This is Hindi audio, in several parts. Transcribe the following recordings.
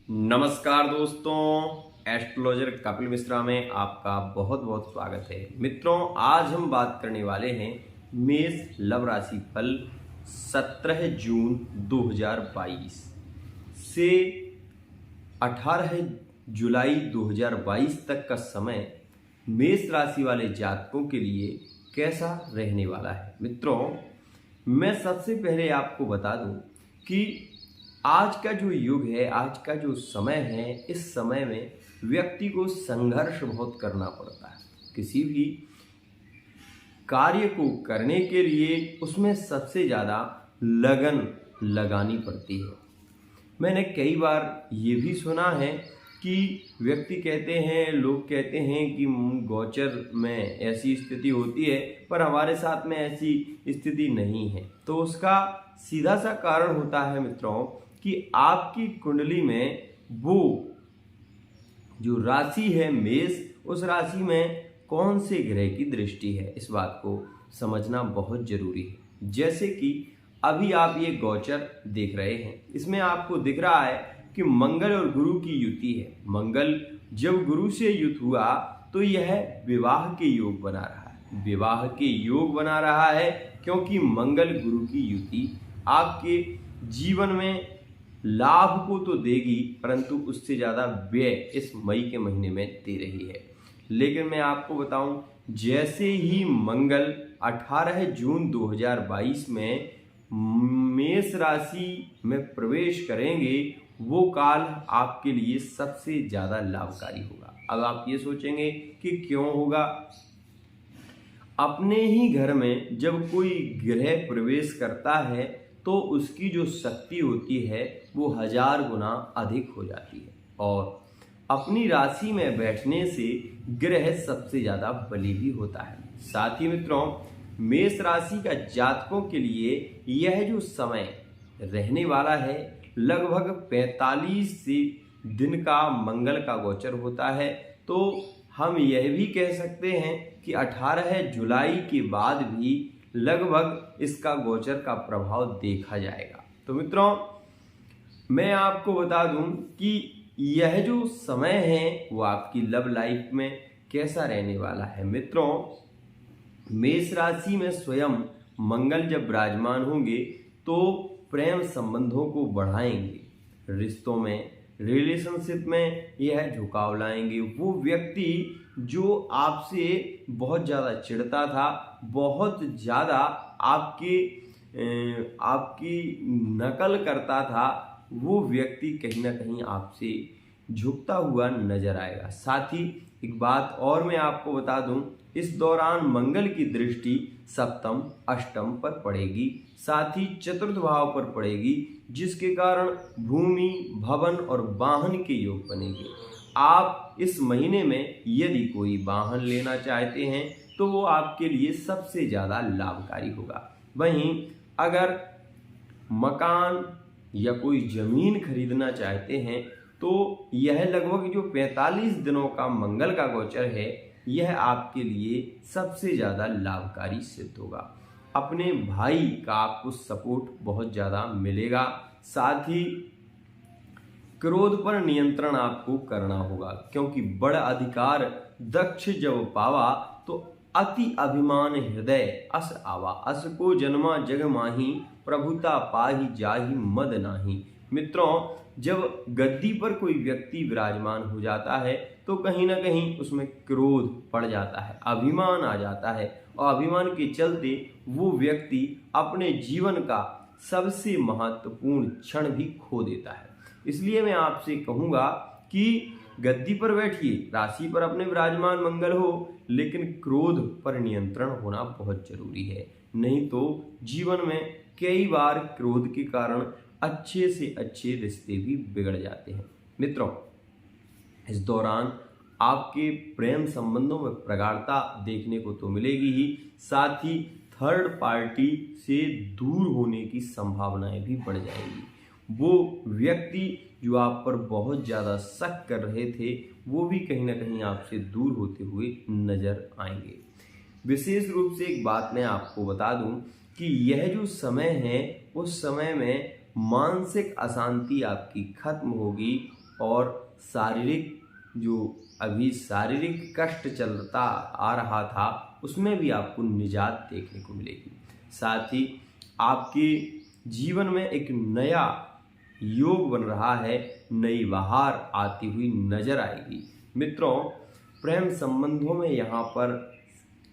नमस्कार दोस्तों, एस्ट्रोलॉजर कपिल मिश्रा में आपका बहुत बहुत स्वागत है। मित्रों, आज हम बात करने वाले हैं मेष लव राशि फल 17 जून 2022 से 18 जुलाई 2022 तक का समय मेष राशि वाले जातकों के लिए कैसा रहने वाला है। मित्रों, मैं सबसे पहले आपको बता दूं कि आज का जो युग है, आज का जो समय है, इस समय में व्यक्ति को संघर्ष बहुत करना पड़ता है। किसी भी कार्य को करने के लिए उसमें सबसे ज़्यादा लगन लगानी पड़ती है। मैंने कई बार ये भी सुना है कि व्यक्ति कहते हैं, लोग कहते हैं कि गोचर में ऐसी स्थिति होती है, पर हमारे साथ में ऐसी स्थिति नहीं है। तो उसका सीधा सा कारण होता है मित्रों कि आपकी कुंडली में वो जो राशि है मेष, उस राशि में कौन से ग्रह की दृष्टि है, इस बात को समझना बहुत जरूरी है। जैसे कि अभी आप ये गोचर देख रहे हैं, इसमें आपको दिख रहा है कि मंगल और गुरु की युति है। मंगल जब गुरु से युत हुआ तो यह विवाह के योग बना रहा है। विवाह के योग बना रहा है क्योंकि मंगल गुरु की युति आपके जीवन में लाभ को तो देगी, परंतु उससे ज़्यादा व्यय इस मई के महीने में दे रही है। लेकिन मैं आपको बताऊं, जैसे ही मंगल 18 जून 2022 में मेष राशि में प्रवेश करेंगे, वो काल आपके लिए सबसे ज़्यादा लाभकारी होगा। अब आप ये सोचेंगे कि क्यों होगा। अपने ही घर में जब कोई ग्रह प्रवेश करता है तो उसकी जो शक्ति होती है वो 1000 गुना अधिक हो जाती है, और अपनी राशि में बैठने से ग्रह सबसे ज़्यादा बली भी होता है। साथ ही मित्रों, मेष राशि का जातकों के लिए यह जो समय रहने वाला है, लगभग 45 से दिन का मंगल का गोचर होता है। तो हम यह भी कह सकते हैं कि 18 जुलाई के बाद भी लगभग इसका गोचर का प्रभाव देखा जाएगा। तो मित्रों, मैं आपको बता दूं कि यह जो समय है वो आपकी लव लाइफ में कैसा रहने वाला है। मित्रों, मेष राशि में स्वयं मंगल जब विराजमान होंगे तो प्रेम संबंधों को बढ़ाएंगे, रिश्तों में, रिलेशनशिप में यह झुकाव लाएंगे। वो व्यक्ति जो आपसे बहुत ज़्यादा चिढ़ता था, बहुत ज़्यादा आपकी नकल करता था, वो व्यक्ति कहीं ना कहीं आपसे झुकता हुआ नजर आएगा। साथ ही एक बात और मैं आपको बता दूं, इस दौरान मंगल की दृष्टि सप्तम अष्टम पर पड़ेगी, साथ ही चतुर्थ भाव पर पड़ेगी, जिसके कारण भूमि, भवन और वाहन के योग बनेंगे। आप इस महीने में यदि कोई वाहन लेना चाहते हैं तो वो आपके लिए सबसे ज़्यादा लाभकारी होगा। वहीं अगर मकान या कोई ज़मीन खरीदना चाहते हैं तो यह लगभग जो 45 दिनों का मंगल का गोचर है, यह आपके लिए सबसे ज़्यादा लाभकारी सिद्ध होगा। अपने भाई का आपको सपोर्ट बहुत ज़्यादा मिलेगा। साथ ही क्रोध पर नियंत्रण आपको करना होगा, क्योंकि बड़ अधिकार दक्ष जब पावा तो अति अभिमान हृदय अस आवा। अस को जन्मा जग माही, प्रभुता पाही जाहि मद नाही। मित्रों, जब गद्दी पर कोई व्यक्ति विराजमान हो जाता है तो कहीं ना कहीं उसमें क्रोध पड़ जाता है, अभिमान आ जाता है, और अभिमान के चलते वो व्यक्ति अपने जीवन का सबसे महत्वपूर्ण क्षण भी खो देता है। इसलिए मैं आपसे कहूँगा कि गद्दी पर बैठिए, राशि पर अपने विराजमान मंगल हो, लेकिन क्रोध पर नियंत्रण होना बहुत जरूरी है। नहीं तो जीवन में कई बार क्रोध के कारण अच्छे से अच्छे रिश्ते भी बिगड़ जाते हैं। मित्रों, इस दौरान आपके प्रेम संबंधों में प्रगाढ़ता देखने को तो मिलेगी ही, साथ ही थर्ड पार्टी से दूर होने की संभावनाएं भी बढ़ जाएंगी। वो व्यक्ति जो आप पर बहुत ज़्यादा शक कर रहे थे, वो भी कहीं ना कहीं आपसे दूर होते हुए नजर आएंगे। विशेष रूप से एक बात मैं आपको बता दूं कि यह जो समय है, उस समय में मानसिक अशांति आपकी खत्म होगी और शारीरिक जो अभी शारीरिक कष्ट चलता आ रहा था उसमें भी आपको निजात देखने को मिलेगी। साथ ही आपके जीवन में एक नया योग बन रहा है, नई बहार आती हुई नजर आएगी। मित्रों, प्रेम संबंधों में यहाँ पर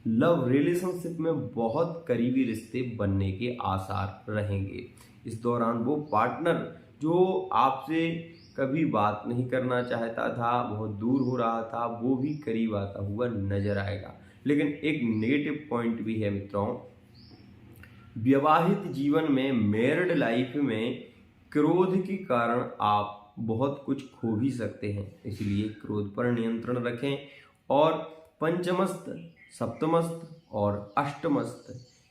लव रिलेशनशिप में बहुत करीबी रिश्ते बनने के आसार रहेंगे। इस दौरान वो पार्टनर जो आपसे कभी बात नहीं करना चाहता था, बहुत दूर हो रहा था, वो भी करीब आता हुआ नजर आएगा। लेकिन एक नेगेटिव पॉइंट भी है मित्रों, विवाहित जीवन में, मैरिड लाइफ में क्रोध के कारण आप बहुत कुछ खो भी सकते हैं, इसलिए क्रोध पर नियंत्रण रखें। और पंचमस्त, सप्तमस्त और अष्टमस्त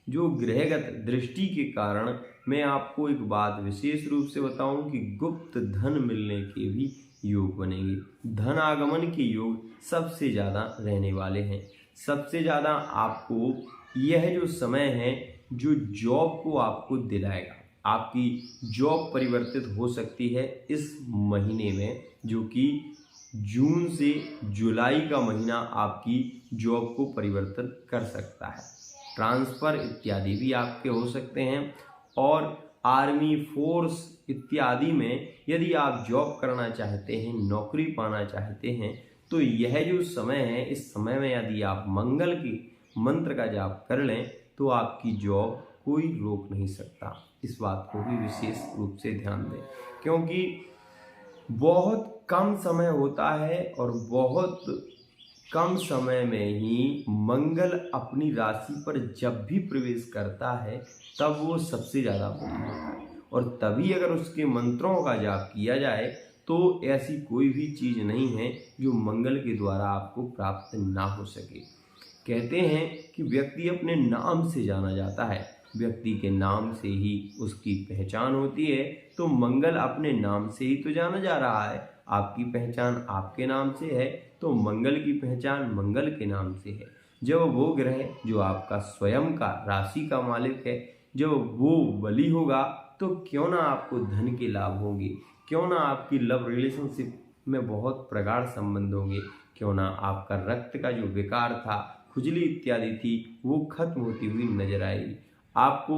जो ग्रहगत दृष्टि के कारण मैं आपको एक बात विशेष रूप से बताऊं कि गुप्त धन मिलने के भी योग बनेंगे। धन आगमन के योग सबसे ज़्यादा रहने वाले हैं। सबसे ज़्यादा आपको यह जो समय है जो जॉब को आपको दिलाएगा, आपकी जॉब परिवर्तित हो सकती है इस महीने में, जो कि जून से जुलाई का महीना आपकी जॉब को परिवर्तन कर सकता है। ट्रांसफ़र इत्यादि भी आपके हो सकते हैं। और आर्मी, फोर्स इत्यादि में यदि आप जॉब करना चाहते हैं, नौकरी पाना चाहते हैं, तो यह जो समय है, इस समय में यदि आप मंगल के मंत्र का जाप कर लें तो आपकी जॉब कोई रोक नहीं सकता। इस बात को भी विशेष रूप से ध्यान दें, क्योंकि बहुत कम समय होता है और बहुत कम समय में ही मंगल अपनी राशि पर जब भी प्रवेश करता है तब वो सबसे ज़्यादा बड़ी होता है। और तभी अगर उसके मंत्रों का जाप किया जाए तो ऐसी कोई भी चीज़ नहीं है जो मंगल के द्वारा आपको प्राप्त ना हो सके। कहते हैं कि व्यक्ति अपने नाम से जाना जाता है, व्यक्ति के नाम से ही उसकी पहचान होती है। तो मंगल अपने नाम से ही तो जाना जा रहा है, आपकी पहचान आपके नाम से है, तो मंगल की पहचान मंगल के नाम से है। जब वो ग्रह जो आपका स्वयं का राशि का मालिक है, जब वो बली होगा तो क्यों ना आपको धन के लाभ होंगे, क्यों ना आपकी लव रिलेशनशिप में बहुत प्रगाढ़ संबंध होंगे, क्यों ना आपका रक्त का जो विकार था, खुजली इत्यादि थी, वो खत्म होती हुई नजर आएगी। आपको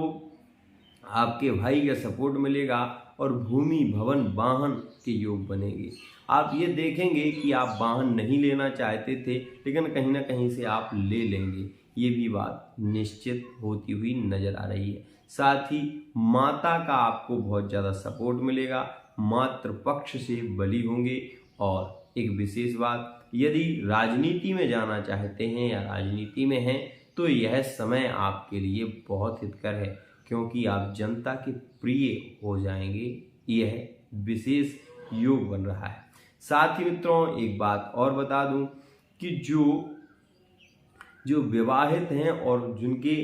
आपके भाई का सपोर्ट मिलेगा और भूमि, भवन, वाहन के योग बनेंगे। आप ये देखेंगे कि आप वाहन नहीं लेना चाहते थे, लेकिन कहीं ना कहीं से आप ले लेंगे, ये भी बात निश्चित होती हुई नजर आ रही है। साथ ही माता का आपको बहुत ज़्यादा सपोर्ट मिलेगा, मातृ पक्ष से बली होंगे। और एक विशेष बात, यदि राजनीति में जाना चाहते हैं या राजनीति में हैं तो यह समय आपके लिए बहुत हितकर है, क्योंकि आप जनता के प्रिय हो जाएंगे। यह विशेष योग बन रहा है। साथ ही मित्रों एक बात और बता दूं कि जो विवाहित हैं और जिनके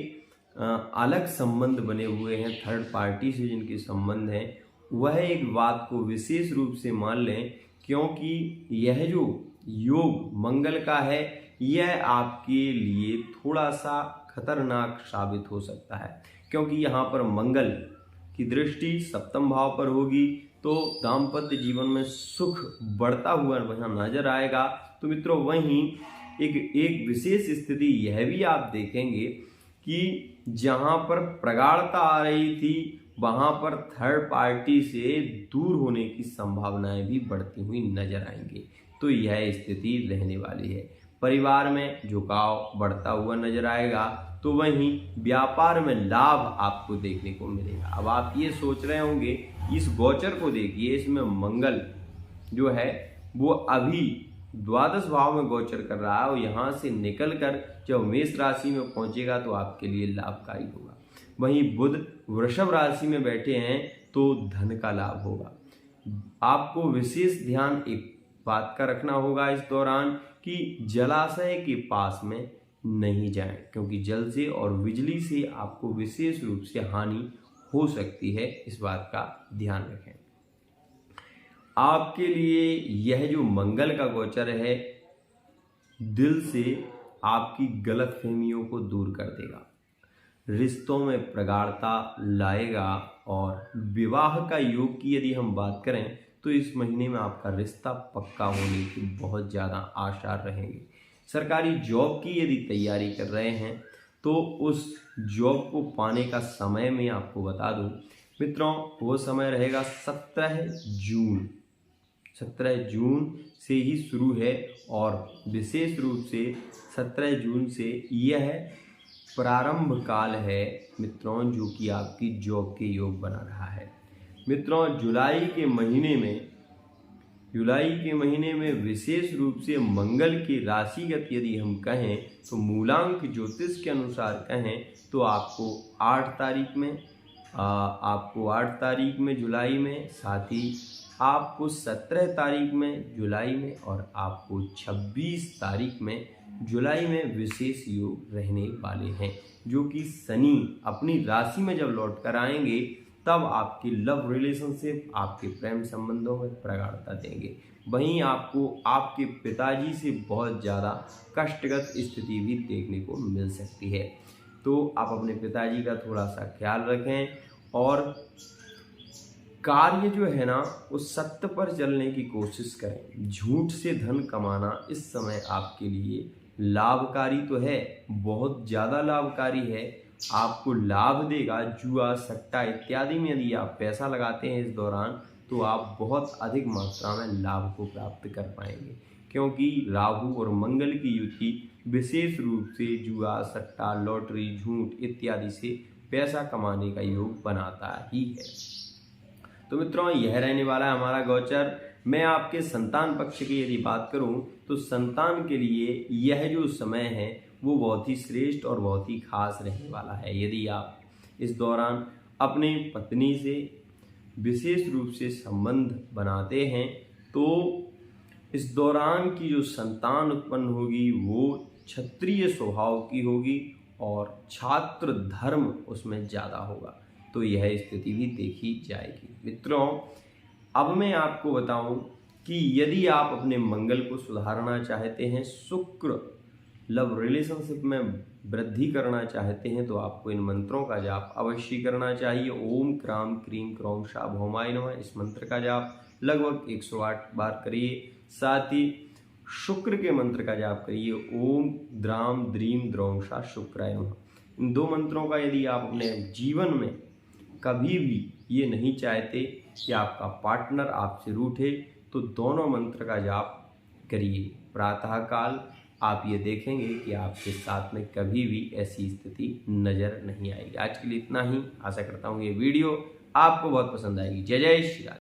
अलग संबंध बने हुए हैं, थर्ड पार्टी से जिनके संबंध हैं, वह एक बात को विशेष रूप से मान लें, क्योंकि यह जो योग मंगल का है यह आपके लिए थोड़ा सा खतरनाक साबित हो सकता है, क्योंकि यहाँ पर मंगल की दृष्टि सप्तम भाव पर होगी तो दाम्पत्य जीवन में सुख बढ़ता हुआ वहाँ नजर आएगा। तो मित्रों वहीं एक विशेष स्थिति यह भी आप देखेंगे कि जहाँ पर प्रगाढ़ता आ रही थी वहाँ पर थर्ड पार्टी से दूर होने की संभावनाएं भी बढ़ती हुई नजर आएंगी। तो यह स्थिति रहने वाली है। परिवार में झुकाव बढ़ता हुआ नजर आएगा, तो वहीं व्यापार में लाभ आपको देखने को मिलेगा। अब आप ये सोच रहे होंगे, इस गोचर को देखिए, इसमें मंगल जो है वो अभी द्वादश भाव में गोचर कर रहा है और यहाँ से निकलकर जब मेष राशि में पहुंचेगा तो आपके लिए लाभकारी होगा। वहीं बुध वृषभ राशि में बैठे हैं तो धन का लाभ होगा। आपको विशेष ध्यान एक बात का रखना होगा इस दौरान कि जलाशय के पास में नहीं जाएं, क्योंकि जल से और बिजली से आपको विशेष रूप से हानि हो सकती है। इस बात का ध्यान रखें। आपके लिए यह जो मंगल का गोचर है दिल से आपकी गलतफहमियों को दूर कर देगा, रिश्तों में प्रगाढ़ता लाएगा। और विवाह का योग की यदि हम बात करें तो इस महीने में आपका रिश्ता पक्का होने की बहुत ज़्यादा आसार रहेंगे। सरकारी जॉब की यदि तैयारी कर रहे हैं तो उस जॉब को पाने का समय मैं आपको बता दूं मित्रों, वो समय रहेगा 17 जून से ही शुरू है और विशेष रूप से 17 जून से यह प्रारंभ काल है मित्रों, जो कि आपकी जॉब के योग बना रहा है। मित्रों, जुलाई के महीने में विशेष रूप से मंगल की राशिगत यदि हम कहें तो मूलांक ज्योतिष के अनुसार कहें तो आपको 8 तारीख में जुलाई में, साथ ही आपको 17 तारीख में जुलाई में और आपको 26 तारीख में जुलाई में विशेष योग रहने वाले हैं, जो कि शनि अपनी राशि में जब लौट कर आएंगे तब आपकी लव रिलेशनशिप, आपके प्रेम संबंधों में प्रगाढ़ता देंगे। वहीं आपको आपके पिताजी से बहुत ज़्यादा कष्टगत स्थिति भी देखने को मिल सकती है, तो आप अपने पिताजी का थोड़ा सा ख्याल रखें और कार्य जो है ना वो सत्य पर चलने की कोशिश करें। झूठ से धन कमाना इस समय आपके लिए लाभकारी तो है, बहुत ज़्यादा लाभकारी है, आपको लाभ देगा। जुआ, सट्टा इत्यादि में यदि आप पैसा लगाते हैं इस दौरान तो आप बहुत अधिक मात्रा में लाभ को प्राप्त कर पाएंगे, क्योंकि राहु और मंगल की युति विशेष रूप से जुआ, सट्टा, लॉटरी, झूठ इत्यादि से पैसा कमाने का योग बनाता ही है। तो मित्रों, यह रहने वाला है हमारा गोचर। मैं आपके संतान पक्ष की यदि बात करूं तो संतान के लिए यह जो समय है वो बहुत ही श्रेष्ठ और बहुत ही खास रहने वाला है। यदि आप इस दौरान अपने पत्नी से विशेष रूप से संबंध बनाते हैं तो इस दौरान की जो संतान उत्पन्न होगी वो क्षत्रिय स्वभाव की होगी और छात्र धर्म उसमें ज़्यादा होगा, तो यह स्थिति भी देखी जाएगी। मित्रों, अब मैं आपको बताऊं कि यदि आप अपने मंगल को सुधारना चाहते हैं, शुक्र लव रिलेशनशिप में वृद्धि करना चाहते हैं, तो आपको इन मंत्रों का जाप अवश्य करना चाहिए। ओम क्राम क्रीम क्रौम शा भौमाय नमः, इस मंत्र का जाप लगभग 108 बार करिए। साथ ही शुक्र के मंत्र का जाप करिए, ओम द्राम द्रीम द्रौम शा शुक्राय नमः। इन 2 मंत्रों का यदि आप अपने जीवन में कभी भी ये नहीं चाहते कि आपका पार्टनर आपसे रूठे तो दोनों मंत्र का जाप करिए प्रातःकाल। आप ये देखेंगे कि आपके साथ में कभी भी ऐसी स्थिति नज़र नहीं आएगी। आज के लिए इतना ही। आशा करता हूँ ये वीडियो आपको बहुत पसंद आएगी। जय जय श्री राम।